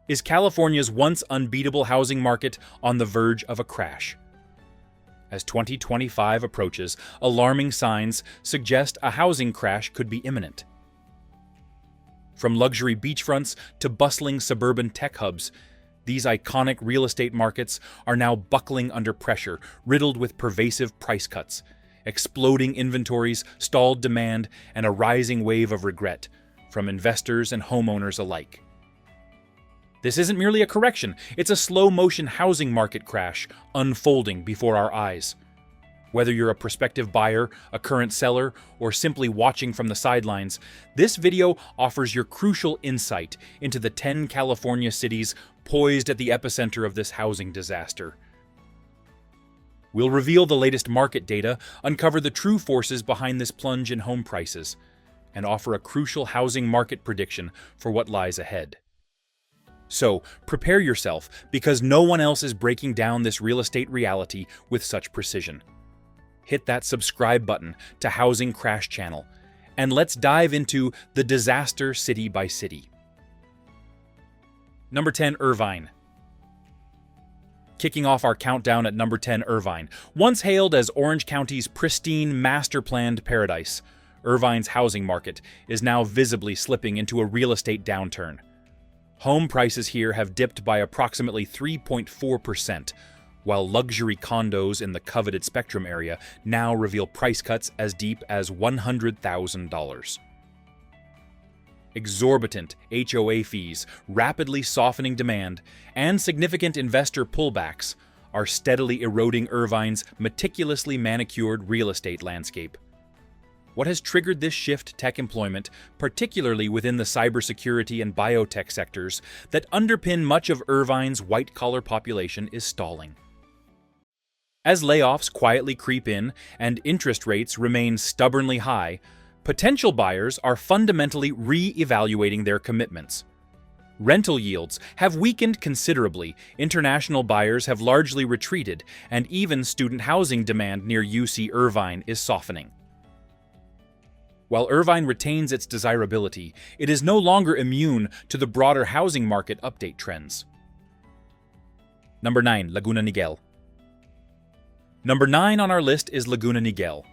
Is California's once unbeatable housing market on the verge of a crash? As 2025 approaches, alarming signs suggest a housing crash could be imminent. From luxury beachfronts to bustling suburban tech hubs, these iconic real estate markets are now buckling under pressure, riddled with pervasive price cuts, exploding inventories, stalled demand, and a rising wave of regret from investors and homeowners alike. This isn't merely a correction, it's a slow-motion housing market crash unfolding before our eyes. Whether you're a prospective buyer, a current seller, or simply watching from the sidelines, this video offers your crucial insight into the 10 California cities poised at the epicenter of this housing disaster. We'll reveal the latest market data, uncover the true forces behind this plunge in home prices, and offer a crucial housing market prediction for what lies ahead. So, prepare yourself, because no one else is breaking down this real estate reality with such precision. Hit that subscribe button to Housing Crash Channel, and let's dive into the disaster city by city. Number 10, Irvine. Kicking off our countdown at number 10, Irvine. Once hailed as Orange County's pristine, master-planned paradise, Irvine's housing market is now visibly slipping into a real estate downturn. Home prices here have dipped by approximately 3.4%, while luxury condos in the coveted Spectrum area now reveal price cuts as deep as $100,000. Exorbitant HOA fees, rapidly softening demand, and significant investor pullbacks are steadily eroding Irvine's meticulously manicured real estate landscape. What has triggered this shift tech employment, particularly within the cybersecurity and biotech sectors that underpin much of Irvine's white-collar population, is stalling. As layoffs quietly creep in and interest rates remain stubbornly high, potential buyers are fundamentally re-evaluating their commitments. Rental yields have weakened considerably, international buyers have largely retreated, and even student housing demand near UC Irvine is softening. While Irvine retains its desirability, it is no longer immune to the broader housing market update trends. Number 9, Laguna Niguel. Number 9 on our list is Laguna Niguel.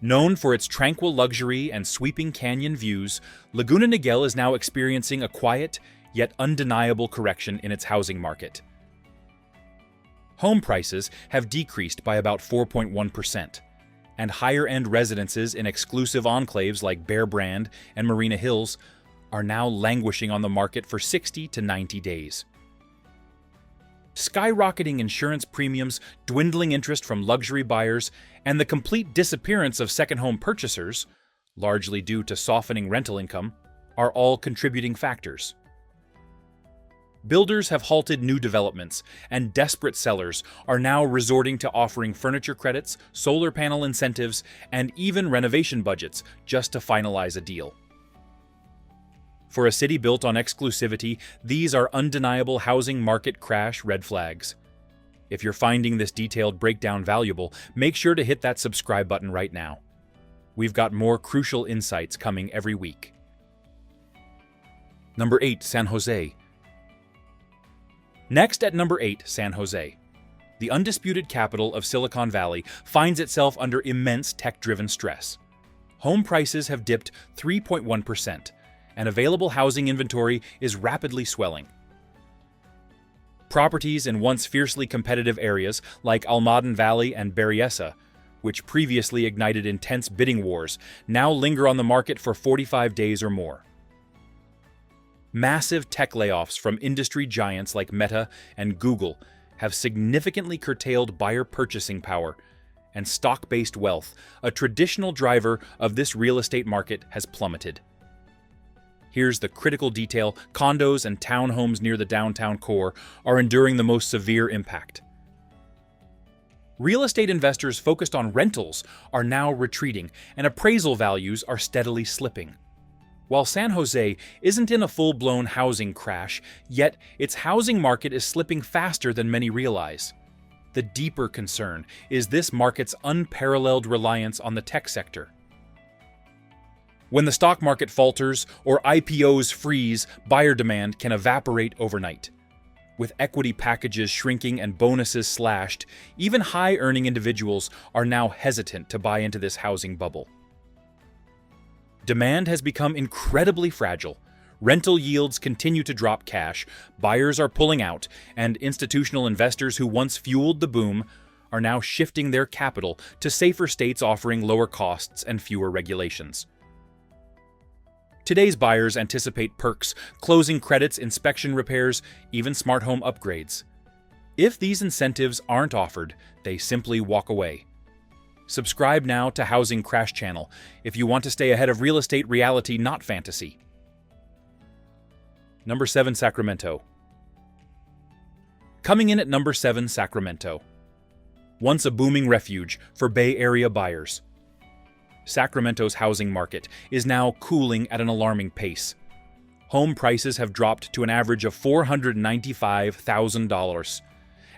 Known for its tranquil luxury and sweeping canyon views, Laguna Niguel is now experiencing a quiet, yet undeniable correction in its housing market. Home prices have decreased by about 4.1%. And higher-end residences in exclusive enclaves like Bear Brand and Marina Hills are now languishing on the market for 60 to 90 days. Skyrocketing insurance premiums, dwindling interest from luxury buyers, and the complete disappearance of second home purchasers, largely due to softening rental income, are all contributing factors. Builders have halted new developments, and desperate sellers are now resorting to offering furniture credits, solar panel incentives, and even renovation budgets just to finalize a deal. For a city built on exclusivity, these are undeniable housing market crash red flags. If you're finding this detailed breakdown valuable, make sure to hit that subscribe button right now. We've got more crucial insights coming every week. Number 8, San Jose. Next at number 8, San Jose. The undisputed capital of Silicon Valley finds itself under immense tech-driven stress. Home prices have dipped 3.1%, and available housing inventory is rapidly swelling. Properties in once fiercely competitive areas like Almaden Valley and Berryessa, which previously ignited intense bidding wars, now linger on the market for 45 days or more. Massive tech layoffs from industry giants like Meta and Google have significantly curtailed buyer purchasing power, and stock-based wealth, a traditional driver of this real estate market, has plummeted. Here's the critical detail: condos and townhomes near the downtown core are enduring the most severe impact. Real estate investors focused on rentals are now retreating, and appraisal values are steadily slipping. While San Jose isn't in a full-blown housing crash, yet its housing market is slipping faster than many realize. The deeper concern is this market's unparalleled reliance on the tech sector. When the stock market falters or IPOs freeze, buyer demand can evaporate overnight. With equity packages shrinking and bonuses slashed, even high-earning individuals are now hesitant to buy into this housing bubble. Demand has become incredibly fragile. Rental yields continue to drop cash, buyers are pulling out, and institutional investors who once fueled the boom are now shifting their capital to safer states offering lower costs and fewer regulations. Today's buyers anticipate perks, closing credits, inspection repairs, even smart home upgrades. If these incentives aren't offered, they simply walk away. Subscribe now to Housing Crash Channel if you want to stay ahead of real estate reality, not fantasy. Number 7, Sacramento. Coming in at number 7, Sacramento. Once a booming refuge for Bay Area buyers, Sacramento's housing market is now cooling at an alarming pace. Home prices have dropped to an average of $495,000,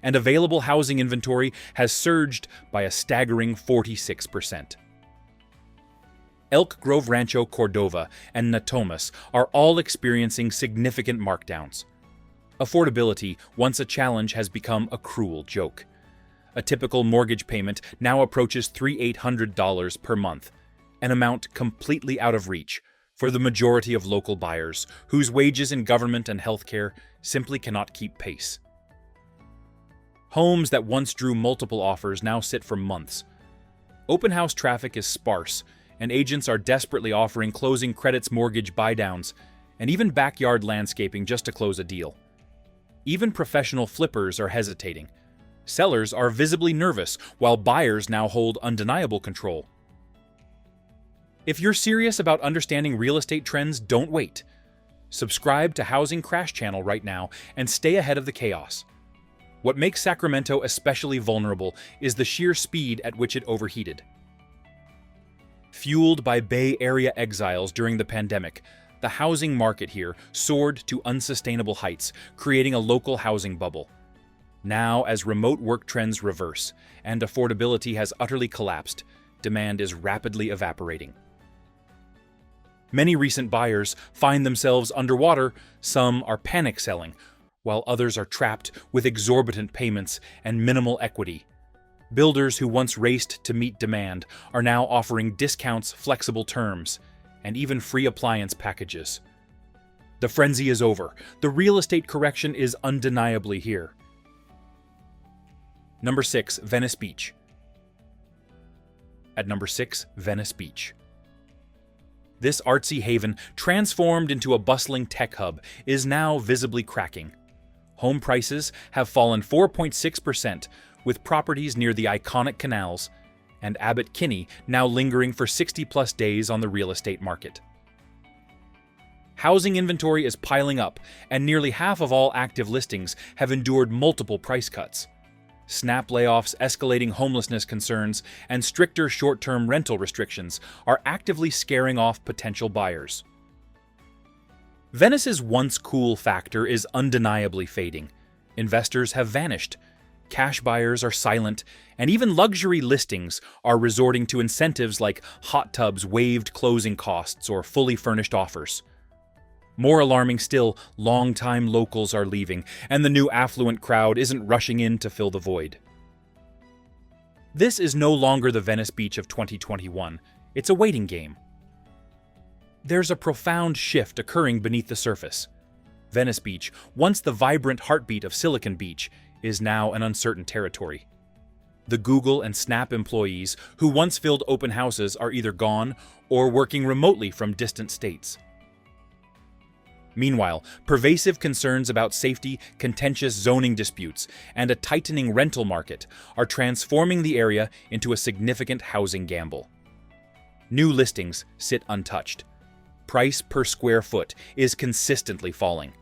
and available housing inventory has surged by a staggering 46%. Elk Grove Rancho Cordova and Natomas are all experiencing significant markdowns. Affordability, once a challenge, has become a cruel joke. A typical mortgage payment now approaches $3,800 per month, an amount completely out of reach for the majority of local buyers whose wages in government and healthcare simply cannot keep pace. Homes that once drew multiple offers now sit for months. Open house traffic is sparse, and agents are desperately offering closing credits, mortgage buydowns, and even backyard landscaping just to close a deal. Even professional flippers are hesitating. Sellers are visibly nervous, while buyers now hold undeniable control. If you're serious about understanding real estate trends, don't wait. Subscribe to Housing Crash Channel right now and stay ahead of the chaos. What makes Sacramento especially vulnerable is the sheer speed at which it overheated. Fueled by Bay Area exiles during the pandemic, the housing market here soared to unsustainable heights, creating a local housing bubble. Now, as remote work trends reverse and affordability has utterly collapsed, demand is rapidly evaporating. Many recent buyers find themselves underwater, some are panic selling, while others are trapped with exorbitant payments and minimal equity. Builders who once raced to meet demand are now offering discounts, flexible terms, and even free appliance packages. The frenzy is over. The real estate correction is undeniably here. Number 6, Venice Beach. At number 6, Venice Beach. This artsy haven, transformed into a bustling tech hub, is now visibly cracking. Home prices have fallen 4.6%, with properties near the iconic canals, and Abbot Kinney now lingering for 60-plus days on the real estate market. Housing inventory is piling up, and nearly half of all active listings have endured multiple price cuts. Snap layoffs, escalating homelessness concerns, and stricter short-term rental restrictions are actively scaring off potential buyers. Venice's once cool factor is undeniably fading. Investors have vanished. Cash buyers are silent, and even luxury listings are resorting to incentives like hot tubs, waived closing costs, or fully furnished offers. More alarming still, long-time locals are leaving, and the new affluent crowd isn't rushing in to fill the void. This is no longer the Venice Beach of 2021. It's a waiting game. There's a profound shift occurring beneath the surface. Venice Beach, once the vibrant heartbeat of Silicon Beach, is now an uncertain territory. The Google and Snap employees who once filled open houses are either gone or working remotely from distant states. Meanwhile, pervasive concerns about safety, contentious zoning disputes, and a tightening rental market are transforming the area into a significant housing gamble. New listings sit untouched. Price per square foot is consistently falling.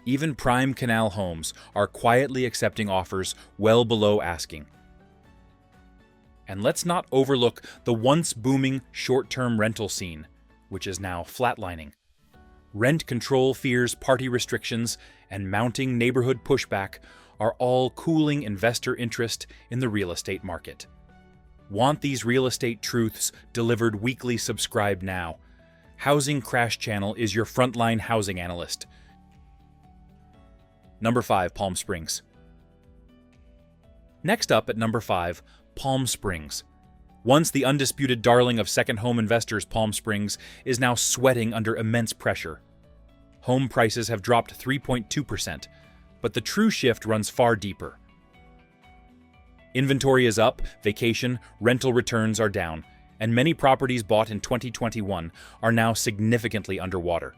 Even prime canal homes are quietly accepting offers well below asking. And let's not overlook the once booming short-term rental scene, which is now flatlining. Rent control fears, party restrictions, and mounting neighborhood pushback are all cooling investor interest in the real estate market. Want these real estate truths delivered weekly? Subscribe now. Housing Crash Channel is your frontline housing analyst. Number 5. Palm Springs. Next up at number 5, Palm Springs. Once the undisputed darling of second home investors, Palm Springs is now sweating under immense pressure. Home prices have dropped 3.2%, but the true shift runs far deeper. Inventory is up, vacation, rental returns are down, and many properties bought in 2021 are now significantly underwater.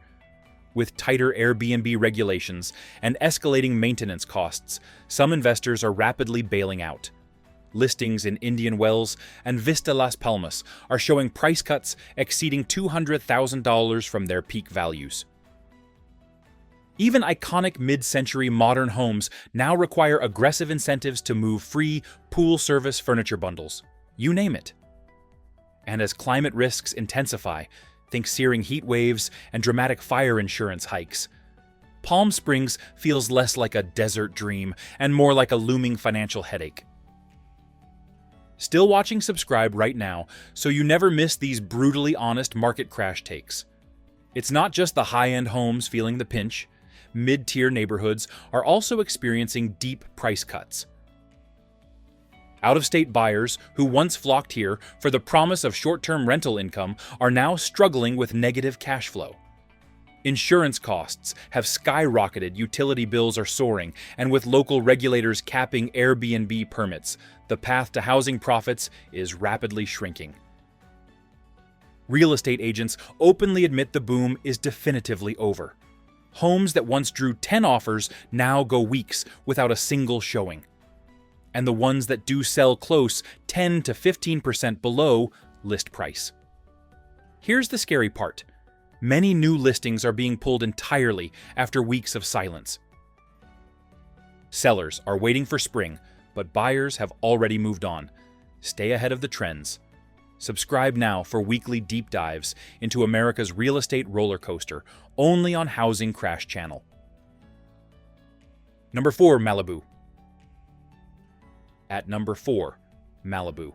With tighter Airbnb regulations and escalating maintenance costs, some investors are rapidly bailing out. Listings in Indian Wells and Vista Las Palmas are showing price cuts exceeding $200,000 from their peak values. Even iconic mid-century modern homes now require aggressive incentives to move free pool service furniture bundles. You name it. And as climate risks intensify, think searing heat waves and dramatic fire insurance hikes, Palm Springs feels less like a desert dream and more like a looming financial headache. Still watching? Subscribe right now so you never miss these brutally honest market crash takes. It's not just the high-end homes feeling the pinch. Mid-tier neighborhoods are also experiencing deep price cuts. Out-of-state buyers who once flocked here for the promise of short-term rental income are now struggling with negative cash flow. Insurance costs have skyrocketed, utility bills are soaring, and with local regulators capping Airbnb permits, the path to housing profits is rapidly shrinking. Real estate agents openly admit the boom is definitively over. Homes that once drew 10 offers now go weeks without a single showing. And the ones that do sell close 10 to 15% below list price. Here's the scary part. Many new listings are being pulled entirely after weeks of silence. Sellers are waiting for spring, but buyers have already moved on. Stay ahead of the trends. Subscribe now for weekly deep dives into America's real estate roller coaster, only on Housing Crash Channel. Number 4, Malibu. At number 4, Malibu.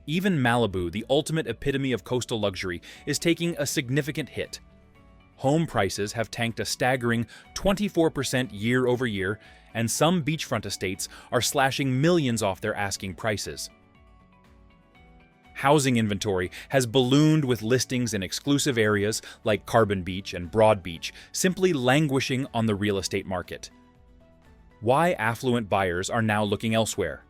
Even Malibu, the ultimate epitome of coastal luxury, is taking a significant hit. Home prices have tanked a staggering 24% year over year, and some beachfront estates are slashing millions off their asking prices. Housing inventory has ballooned with listings in exclusive areas like Carbon Beach and Broad Beach simply languishing on the real estate market. Why affluent buyers are now looking elsewhere?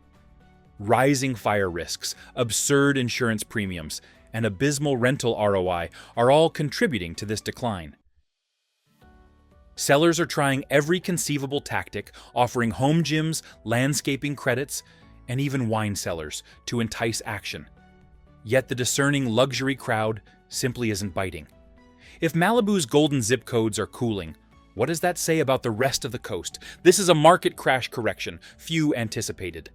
Rising fire risks, absurd insurance premiums, and abysmal rental ROI are all contributing to this decline. Sellers are trying every conceivable tactic, offering home gyms, landscaping credits, and even wine cellars to entice action. Yet the discerning luxury crowd simply isn't biting. If Malibu's golden zip codes are cooling, what does that say about the rest of the coast? This is a market crash correction few anticipated.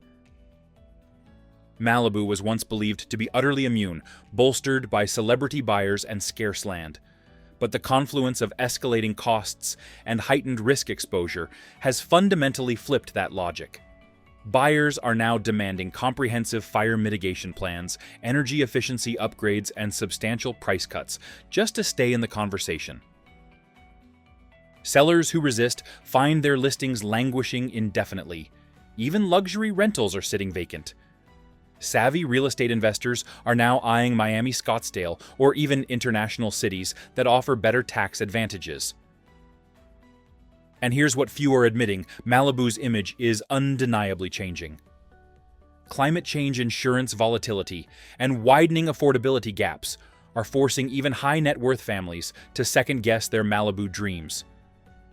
Malibu was once believed to be utterly immune, bolstered by celebrity buyers and scarce land. But the confluence of escalating costs and heightened risk exposure has fundamentally flipped that logic. Buyers are now demanding comprehensive fire mitigation plans, energy efficiency upgrades, and substantial price cuts just to stay in the conversation. Sellers who resist find their listings languishing indefinitely. Even luxury rentals are sitting vacant. Savvy real estate investors are now eyeing Miami, Scottsdale, or even international cities that offer better tax advantages. And here's what few are admitting: Malibu's image is undeniably changing. Climate change insurance volatility and widening affordability gaps are forcing even high net worth families to second-guess their Malibu dreams.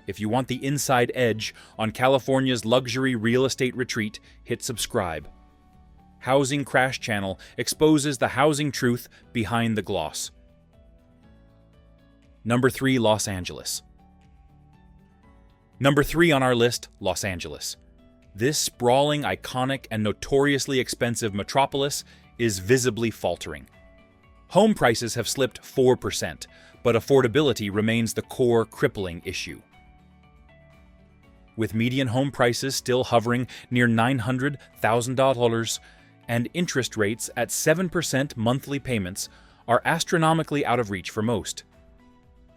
If you want the inside edge on California's luxury real estate retreat, hit subscribe. Housing Crash Channel exposes the housing truth behind the gloss. Number 3, Los Angeles. Number 3 on our list, Los Angeles. This sprawling, iconic, and notoriously expensive metropolis is visibly faltering. Home prices have slipped 4%, but affordability remains the core crippling issue. With median home prices still hovering near $900,000 and interest rates at 7% monthly payments are astronomically out of reach for most.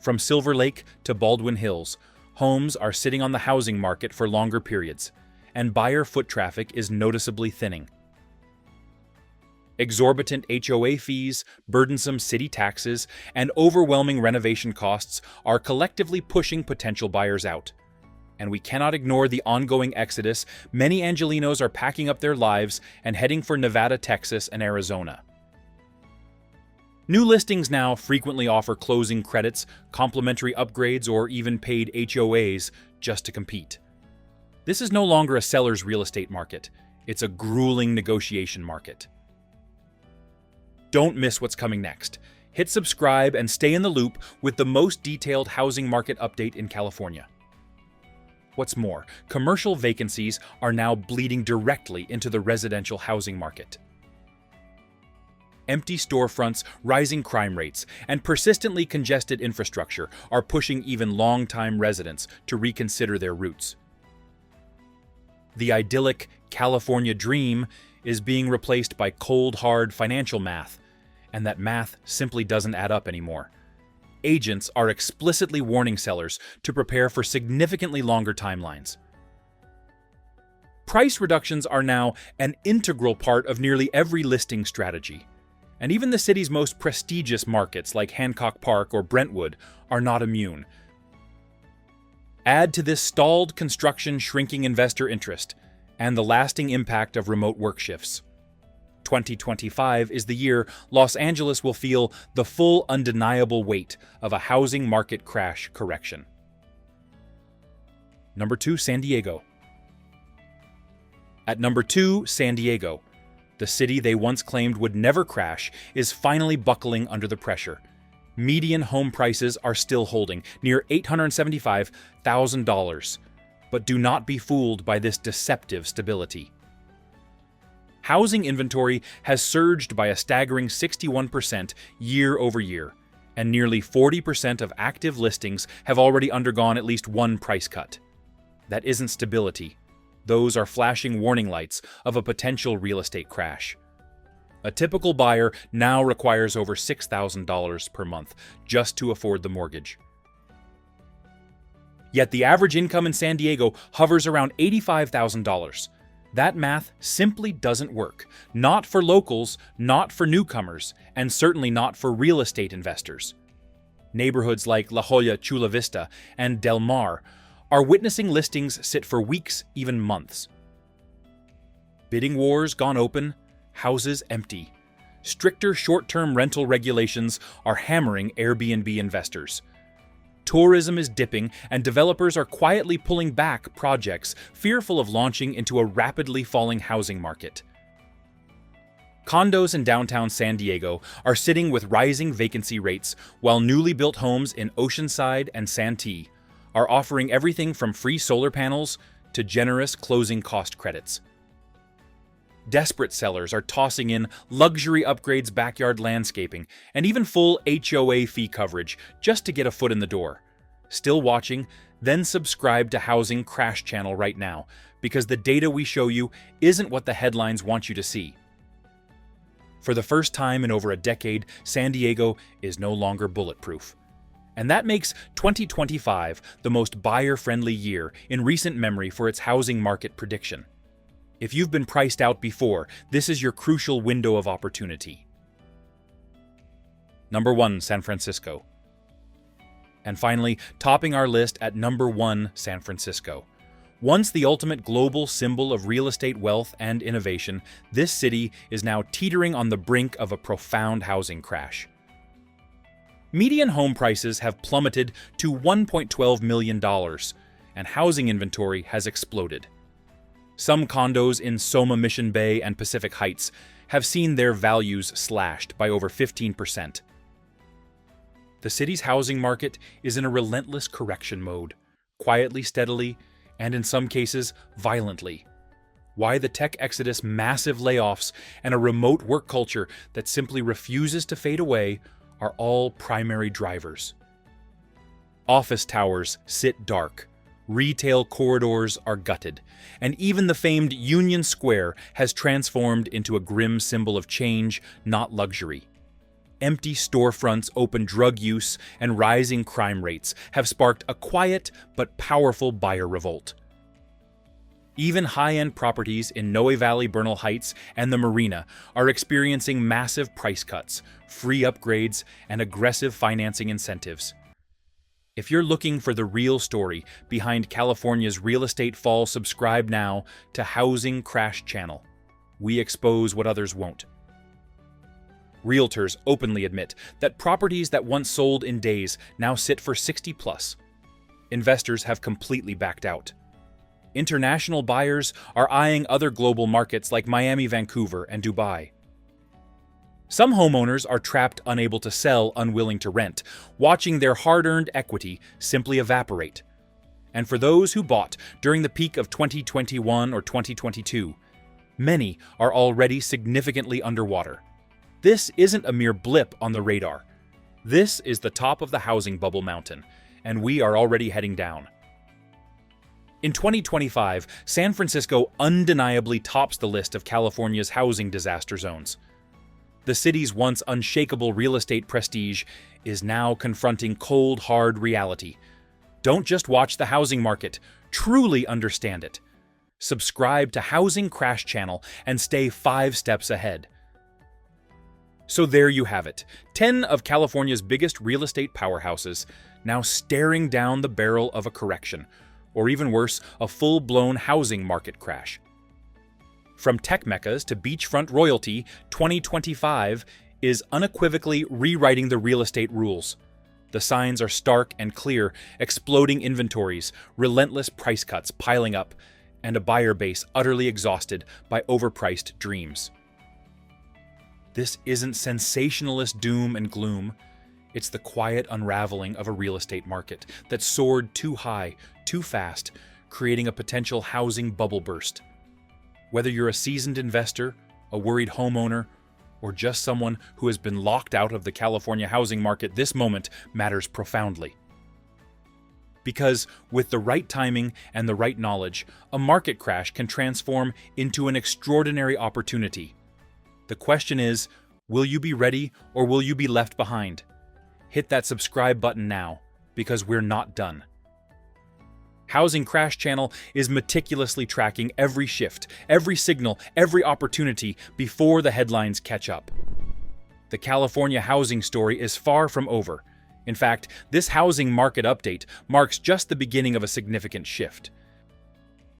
From Silver Lake to Baldwin Hills, homes are sitting on the housing market for longer periods, and buyer foot traffic is noticeably thinning. Exorbitant HOA fees, burdensome city taxes, and overwhelming renovation costs are collectively pushing potential buyers out. And we cannot ignore the ongoing exodus. Many Angelenos are packing up their lives and heading for Nevada, Texas, and Arizona. New listings now frequently offer closing credits, complimentary upgrades, or even paid HOAs just to compete. This is no longer a seller's real estate market. It's a grueling negotiation market. Don't miss what's coming next. Hit subscribe and stay in the loop with the most detailed housing market update in California. What's more, commercial vacancies are now bleeding directly into the residential housing market. Empty storefronts, rising crime rates, and persistently congested infrastructure are pushing even long-time residents to reconsider their roots. The idyllic California dream is being replaced by cold, hard financial math, and that math simply doesn't add up anymore. Agents are explicitly warning sellers to prepare for significantly longer timelines. Price reductions are now an integral part of nearly every listing strategy, and even the city's most prestigious markets like Hancock Park or Brentwood are not immune. Add to this stalled construction, shrinking investor interest, and the lasting impact of remote work shifts. 2025 is the year Los Angeles will feel the full, undeniable weight of a housing market crash correction. Number 2, San Diego. At number 2, San Diego, the city they once claimed would never crash is finally buckling under the pressure. Median home prices are still holding, near $875,000, but do not be fooled by this deceptive stability. Housing inventory has surged by a staggering 61% year over year, and nearly 40% of active listings have already undergone at least one price cut. That isn't stability. Those are flashing warning lights of a potential real estate crash. A typical buyer now requires over $6,000 per month just to afford the mortgage. Yet the average income in San Diego hovers around $85,000. That math simply doesn't work. Not for locals, not for newcomers, and certainly not for real estate investors. Neighborhoods like La Jolla, Chula Vista, and Del Mar are witnessing listings sit for weeks, even months. Bidding wars gone open, houses empty. Stricter short-term rental regulations are hammering Airbnb investors. Tourism is dipping, and developers are quietly pulling back projects, fearful of launching into a rapidly falling housing market. Condos in downtown San Diego are sitting with rising vacancy rates, while newly built homes in Oceanside and Santee are offering everything from free solar panels to generous closing cost credits. Desperate sellers are tossing in luxury upgrades, backyard landscaping, and even full HOA fee coverage just to get a foot in the door. Still watching? Then subscribe to Housing Crash Channel right now, because the data we show you isn't what the headlines want you to see. For the first time in over a decade, San Diego is no longer bulletproof. And that makes 2025 the most buyer-friendly year in recent memory for its housing market prediction. If you've been priced out before, this is your crucial window of opportunity. Number 1, San Francisco. And finally, topping our list at number 1, San Francisco. Once the ultimate global symbol of real estate wealth and innovation, this city is now teetering on the brink of a profound housing crash. Median home prices have plummeted to $1.12 million, and housing inventory has exploded. Some condos in Soma Mission Bay and Pacific Heights have seen their values slashed by over 15%. The city's housing market is in a relentless correction mode, quietly, steadily, and in some cases, violently. Why the tech exodus, massive layoffs, and a remote work culture that simply refuses to fade away are all primary drivers. Office towers sit dark. Retail corridors are gutted, and even the famed Union Square has transformed into a grim symbol of change, not luxury. empty storefronts, open drug use, and rising crime rates have sparked a quiet but powerful buyer revolt. Even high-end properties in Noe Valley, Bernal Heights, and the Marina are experiencing massive price cuts, free upgrades, and aggressive financing incentives. If you're looking for the real story behind California's real estate fall, subscribe now to Housing Crash Channel. We expose what others won't. Realtors openly admit that properties that once sold in days now sit for 60+. Investors have completely backed out. International buyers are eyeing other global markets like Miami, Vancouver, and Dubai. Some homeowners are trapped, unable to sell, unwilling to rent, watching their hard-earned equity simply evaporate. And for those who bought during the peak of 2021 or 2022, many are already significantly underwater. This isn't a mere blip on the radar. This is the top of the housing bubble mountain, and we are already heading down. In 2025, San Francisco undeniably tops the list of California's housing disaster zones. The city's once unshakable real estate prestige is now confronting cold, hard reality. Don't just watch the housing market, truly understand it. Subscribe to Housing Crash Channel and stay 5 steps ahead. So there you have it, 10 of California's biggest real estate powerhouses now staring down the barrel of a correction, or even worse, a full-blown housing market crash. From tech meccas to beachfront royalty, 2025 is unequivocally rewriting the real estate rules. The signs are stark and clear: exploding inventories, relentless price cuts piling up, and a buyer base utterly exhausted by overpriced dreams. This isn't sensationalist doom and gloom. It's the quiet unraveling of a real estate market that soared too high, too fast, creating a potential housing bubble burst. Whether you're a seasoned investor, a worried homeowner, or just someone who has been locked out of the California housing market, this moment matters profoundly. Because with the right timing and the right knowledge, a market crash can transform into an extraordinary opportunity. The question is, will you be ready or will you be left behind? Hit that subscribe button now, because we're not done. Housing Crash Channel is meticulously tracking every shift, every signal, every opportunity before the headlines catch up. The California housing story is far from over. In fact, this housing market update marks just the beginning of a significant shift.